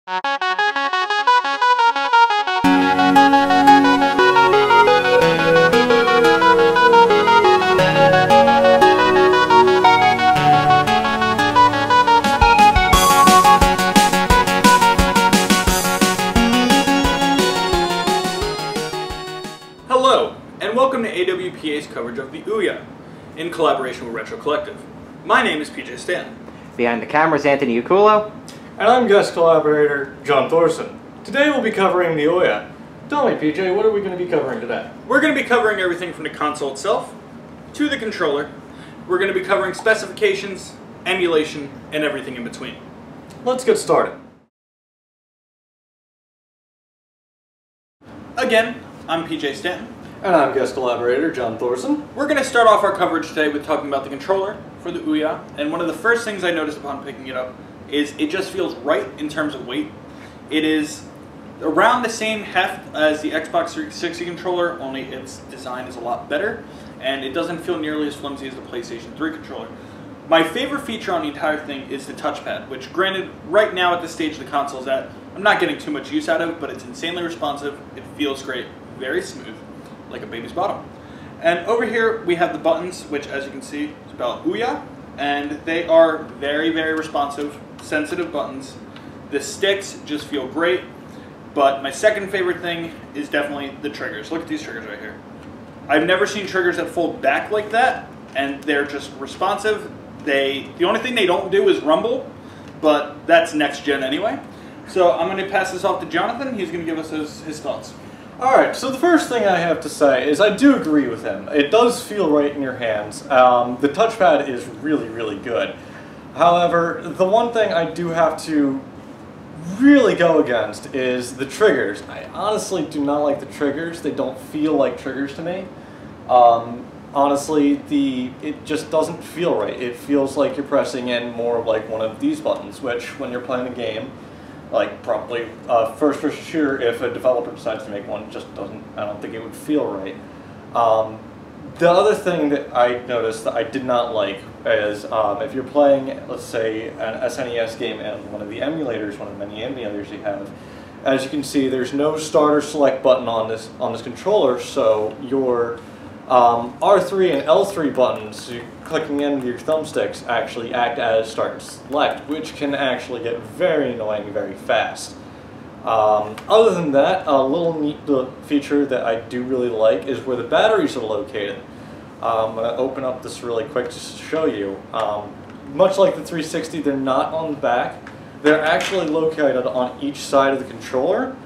Hello, and welcome to AWPA's coverage of the Ouya, in collaboration with Retro Collective. My name is PJ Stanton. Behind the camera is Anthony Uculo. And I'm guest collaborator John Thorson. Today we'll be covering the Ouya. Tell me, PJ, what are we going to be covering today? We're going to be covering everything from the console itself to the controller. We're going to be covering specifications, emulation, and everything in between. Let's get started. Again, I'm PJ Stanton. And I'm guest collaborator John Thorson. We're going to start off our coverage today with talking about the controller for the Ouya, and one of the first things I noticed upon picking it up is it just feels right in terms of weight. It is around the same heft as the Xbox 360 controller, only its design is a lot better, and it doesn't feel nearly as flimsy as the PlayStation 3 controller. My favorite feature on the entire thing is the touchpad, which granted, right now at this stage the console is at, I'm not getting too much use out of, but it's insanely responsive, it feels great, very smooth, like a baby's bottom. And over here we have the buttons, which as you can see is about Ouya, and they are very, very responsive, sensitive buttons. The sticks just feel great, but my second favorite thing is definitely the triggers. Look at these triggers right here. I've never seen triggers that fold back like that, and they're just responsive. The only thing they don't do is rumble, but that's next gen anyway. So I'm going to pass this off to Jonathan. He's going to give us his thoughts. Alright, so the first thing I have to say is I do agree with him. It does feel right in your hands. The touchpad is really, really good. However, the one thing I do have to really go against is the triggers. I honestly do not like the triggers. They don't feel like triggers to me. Honestly, it just doesn't feel right. It feels like you're pressing in more of like one of these buttons, which when you're playing a game, like probably a first-person shooter, if a developer decides to make one, just doesn't, I don't think it would feel right. The other thing that I noticed that I did not like is if you're playing, let's say, an SNES game and one of the emulators, one of the many emulators you have, as you can see, there's no start or select button on this controller, so your R3 and L3 buttons, clicking in your thumbsticks, actually act as start and select, which can actually get very annoying very fast. Other than that, a little neat feature that I do really like is where the batteries are located. I'm going to open up this really quick just to show you. Much like the 360, they're not on the back. They're actually located on each side of the controller,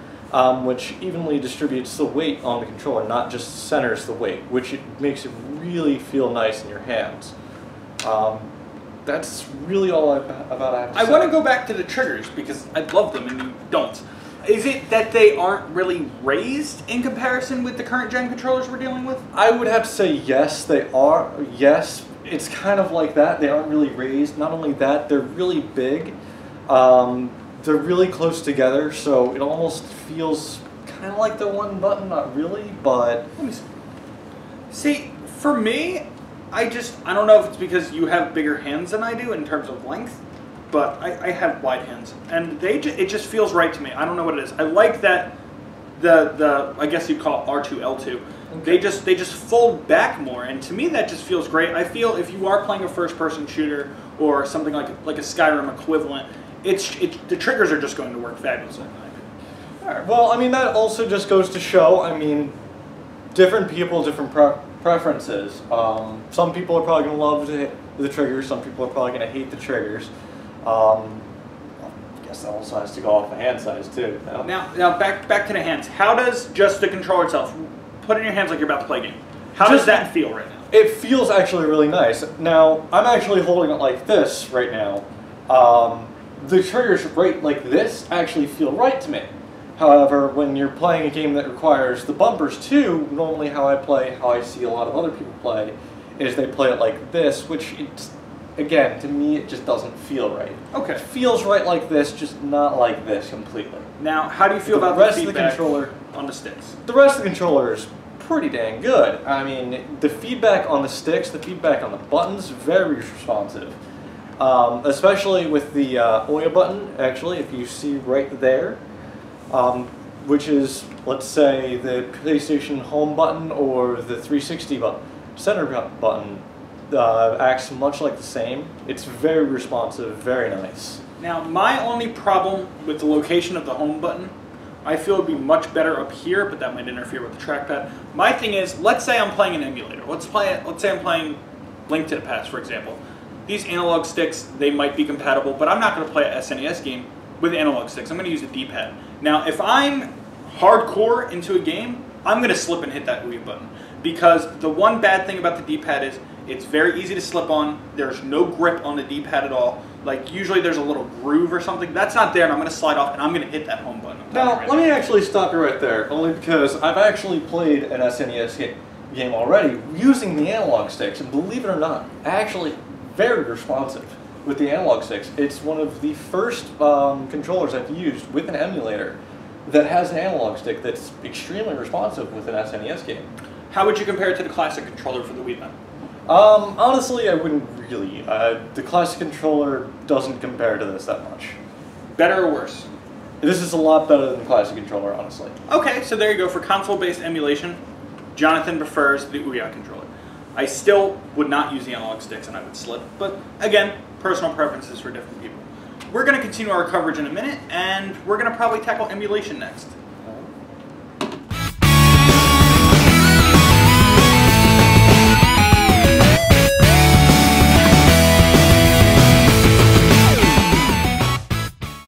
which evenly distributes the weight on the controller, not just centers the weight, which makes it really feel nice in your hands. That's really all I have to say. I want to go back to the triggers because I love them and you don't. Is it that they aren't really raised in comparison with the current gen controllers we're dealing with? I would have to say yes, they are. Yes, it's kind of like that. They aren't really raised. Not only that, they're really big. They're really close together, so it almost feels kind of like the one button, not really, but... Let me see. See, for me, I don't know if it's because you have bigger hands than I do in terms of length, but I have wide hands, and it just feels right to me. I don't know what it is. I like that I guess you'd call it R2, L2. Okay. They just fold back more, and to me that just feels great. I feel if you are playing a first-person shooter or something like a Skyrim equivalent, the triggers are just going to work fabulously. Alright, well, I mean, that also just goes to show, I mean, different people, different preferences. Some people are probably going to love the triggers, some people are probably going to hate the triggers. I guess that also has to go off the hand size, too. No? Now back to the hands. How does just the controller itself, put it in your hands like you're about to play a game, how does that feel right now? It feels actually really nice. Now, I'm actually holding it like this right now. The triggers right like this actually feel right to me. However, when you're playing a game that requires the bumpers too, normally how I see a lot of other people play, is they play it like this, which, again, to me it just doesn't feel right. Okay. It feels right like this, just not like this completely. Now, how do you feel about the feedback on the sticks? The rest of the controller is pretty dang good. I mean, the feedback on the sticks, the feedback on the buttons, very responsive. Especially with the Ouya button, actually, if you see right there, which is, let's say, the PlayStation Home button or the 360 center button, acts much like the same. It's very responsive, very nice. Now, my only problem with the location of the home button, I feel would be much better up here, but that might interfere with the trackpad. My thing is, let's say I'm playing an emulator. Let's say I'm playing Link to the Past, for example. These analog sticks, they might be compatible, but I'm not going to play an SNES game with analog sticks. I'm going to use a D-pad. Now, if I'm hardcore into a game, I'm going to slip and hit that Ouya button. Because the one bad thing about the D-pad is it's very easy to slip on. There's no grip on the D-pad at all. Like, usually there's a little groove or something. That's not there, and I'm going to slide off, and I'm going to hit that home button. Now, let me actually stop you right there, only because I've actually played an SNES game already using the analog sticks, and believe it or not, actually very responsive with the analog sticks. It's one of the first controllers I've used with an emulator that has an analog stick that's extremely responsive with an SNES game. How would you compare it to the classic controller for the Wii then? Honestly, I wouldn't really. The classic controller doesn't compare to this that much. Better or worse? This is a lot better than the classic controller, honestly. Okay, so there you go. For console-based emulation, Jonathan prefers the Ouya controller. I still would not use the analog sticks and I would slip, but again, personal preferences for different people. We're going to continue our coverage in a minute, and we're going to probably tackle emulation next.